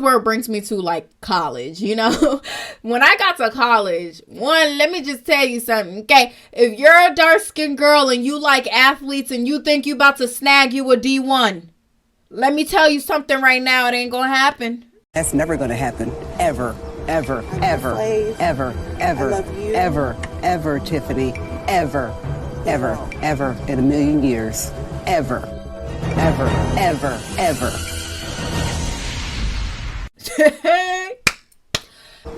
where it brings me to like college, you know. When I got to college, let me just tell you something, okay? If you're a dark-skinned girl and you like athletes and you think you about to snag you a D1, let me tell you something right now, it ain't gonna happen. That's never gonna happen. Ever, ever, ever, ever, ever, ever, ever, Tiffany. Ever, ever, ever in a million years. Ever, ever, ever, ever.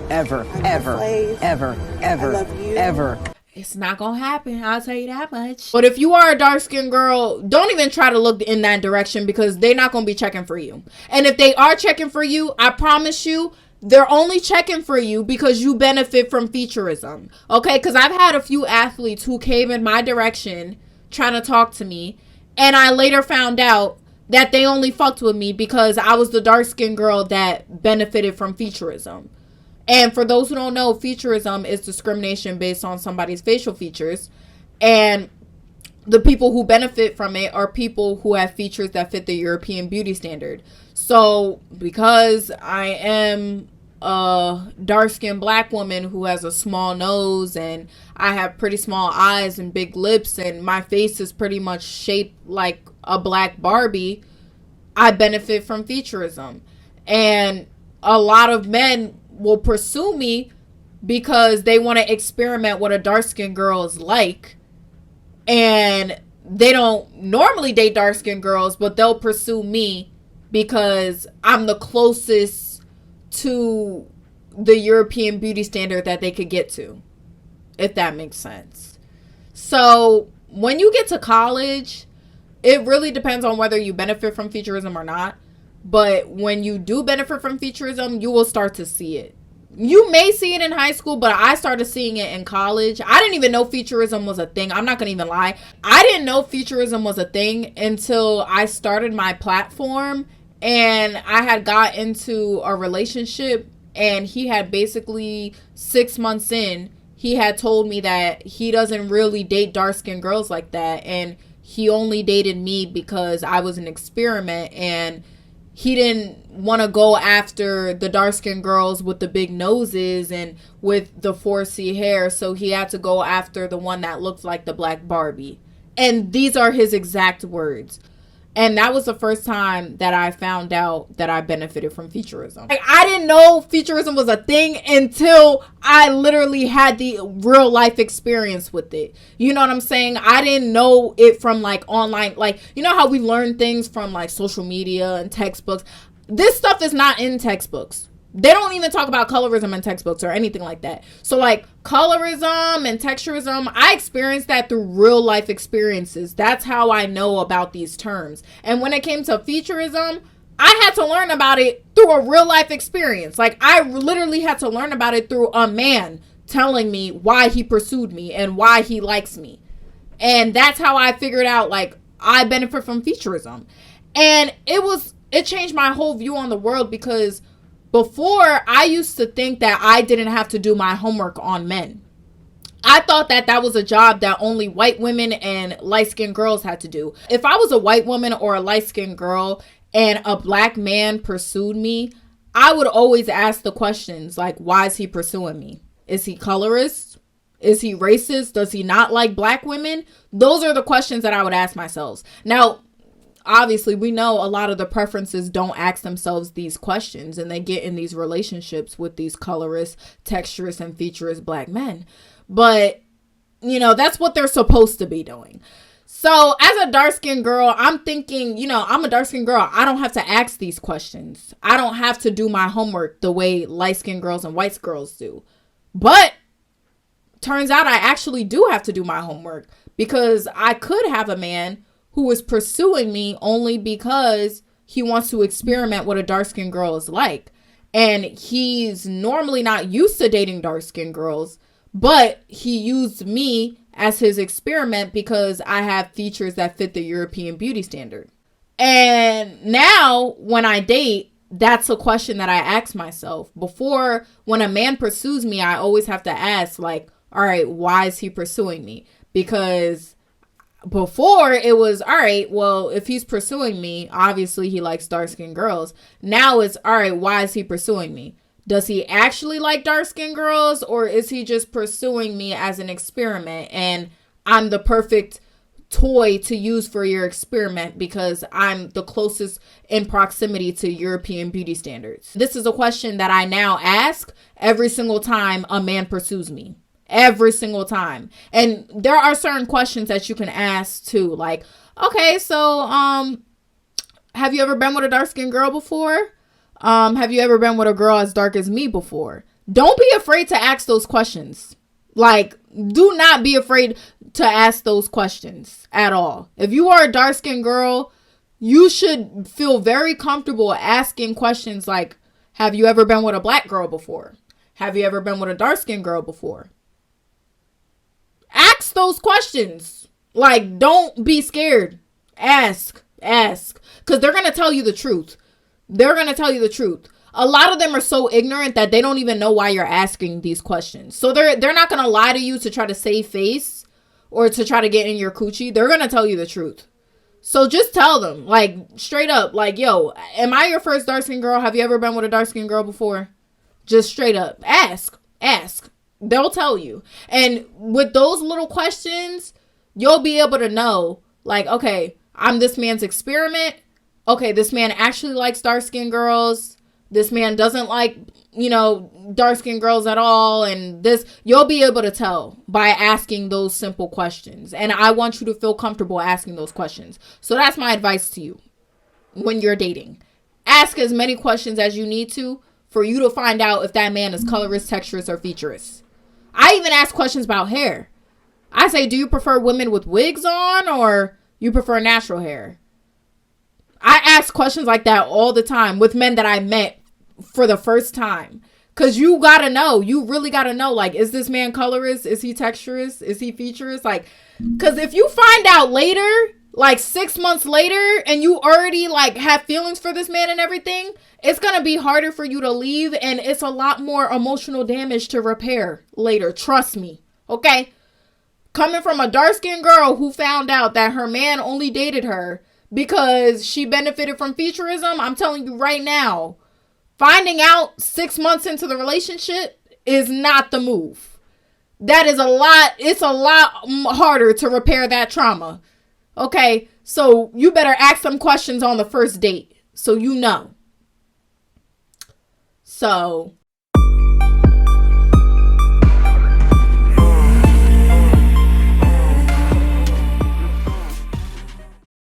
Ever, ever, ever, ever, ever. It's not gonna happen, I'll tell you that much. But if you are a dark-skinned girl, don't even try to look in that direction because they're not gonna be checking for you. And if they are checking for you, I promise you, they're only checking for you because you benefit from Featurism. Okay? Because I've had a few athletes who came in my direction trying to talk to me. And I later found out that they only fucked with me because I was the dark-skinned girl that benefited from Featurism. And for those who don't know, Featurism is discrimination based on somebody's facial features. And the people who benefit from it are people who have features that fit the European beauty standard. So because I am a dark-skinned black woman who has a small nose and I have pretty small eyes and big lips and my face is pretty much shaped like a black Barbie, I benefit from Featurism. And a lot of men will pursue me because they want to experiment what a dark-skinned girl is like. And they don't normally date dark-skinned girls, but they'll pursue me because I'm the closest to the European beauty standard that they could get to, if that makes sense. So when you get to college, it really depends on whether you benefit from Featurism or not. But when you do benefit from Featurism, you will start to see it. You may see it in high school, but I started seeing it in college. I didn't even know Featurism was a thing. I'm not going to even lie. I didn't know Featurism was a thing until I started my platform and I had got into a relationship, and he had basically 6 months in, he had told me that he doesn't really date dark-skinned girls like that. And he only dated me because I was an experiment, and he didn't want to go after the dark-skinned girls with the big noses and with the 4C hair. So he had to go after the one that looked like the black Barbie. And these are his exact words. And that was the first time that I found out that I benefited from Featurism. Like, I didn't know Featurism was a thing until I literally had the real life experience with it. You know what I'm saying? I didn't know it from like online, like, you know how we learn things from like social media and textbooks. This stuff is not in textbooks. They don't even talk about colorism in textbooks or anything like that. So like colorism and texturism, I experienced that through real life experiences. That's how I know about these terms. And when it came to Featurism, I had to learn about it through a real life experience. Like I literally had to learn about it through a man telling me why he pursued me and why he likes me. And that's how I figured out like I benefit from Featurism. And it changed my whole view on the world, because before, I used to think that I didn't have to do my homework on men. I thought that that was a job that only white women and light-skinned girls had to do. If I was a white woman or a light-skinned girl and a black man pursued me, I would always ask the questions like, why is he pursuing me? Is he colorist? Is he racist? Does he not like black women? Those are the questions that I would ask myself. Now, obviously, we know a lot of the preferences don't ask themselves these questions, and they get in these relationships with these colorist, texturist, and featurist black men. But, you know, that's what they're supposed to be doing. So as a dark-skinned girl, I'm thinking, you know, I'm a dark-skinned girl. I don't have to ask these questions. I don't have to do my homework the way light-skinned girls and white girls do. But turns out I actually do have to do my homework, because I could have a man who is pursuing me only because he wants to experiment what a dark-skinned girl is like. And he's normally not used to dating dark-skinned girls, but he used me as his experiment because I have features that fit the European beauty standard. And now when I date, that's a question that I ask myself. Before, when a man pursues me, I always have to ask, like, all right, why is he pursuing me? Because Before it was, all right, well, if he's pursuing me, obviously he likes dark-skinned girls. Now it's, all right, why is he pursuing me? Does he actually like dark-skinned girls, or is he just pursuing me as an experiment and I'm the perfect toy to use for your experiment because I'm the closest in proximity to European beauty standards? This is a question that I now ask every single time a man pursues me. Every single time. And there are certain questions that you can ask too. Like, okay, so have you ever been with a dark-skinned girl before? Have you ever been with a girl as dark as me before? Don't be afraid to ask those questions. Like, do not be afraid to ask those questions at all. If you are a dark-skinned girl, you should feel very comfortable asking questions like, have you ever been with a black girl before? Have you ever been with a dark-skinned girl before? Ask those questions. Like, don't be scared. Ask. Because they're going to tell you the truth. They're going to tell you the truth. A lot of them are so ignorant that they don't even know why you're asking these questions. So they're not going to lie to you to try to save face or to try to get in your coochie. They're going to tell you the truth. So just tell them, like, straight up, like, yo, am I your first dark-skinned girl? Have you ever been with a dark-skinned girl before? Just straight up. Ask. They'll tell you. And with those little questions, you'll be able to know, like, okay, I'm this man's experiment. Okay, this man actually likes dark-skinned girls. This man doesn't like, dark-skinned girls at all. And this, you'll be able to tell by asking those simple questions. And I want you to feel comfortable asking those questions. So that's my advice to you when you're dating. Ask as many questions as you need to for you to find out if that man is colorist, texturist, or featurist. I even ask questions about hair. I say, do you prefer women with wigs on or you prefer natural hair? I ask questions like that all the time with men that I met for the first time. Because you got to know. You really got to know. Like, is this man colorist? Is he texturist? Is he featurist? Like, because if you find out later, like 6 months later, and you already like have feelings for this man and everything, it's going to be harder for you to leave. And it's a lot more emotional damage to repair later. Trust me. Okay? Coming from a dark-skinned girl who found out that her man only dated her because she benefited from Featurism, I'm telling you right now, finding out 6 months into the relationship is not the move. That is it's a lot harder to repair that trauma. Okay? So you better ask some questions on the first date so you know. So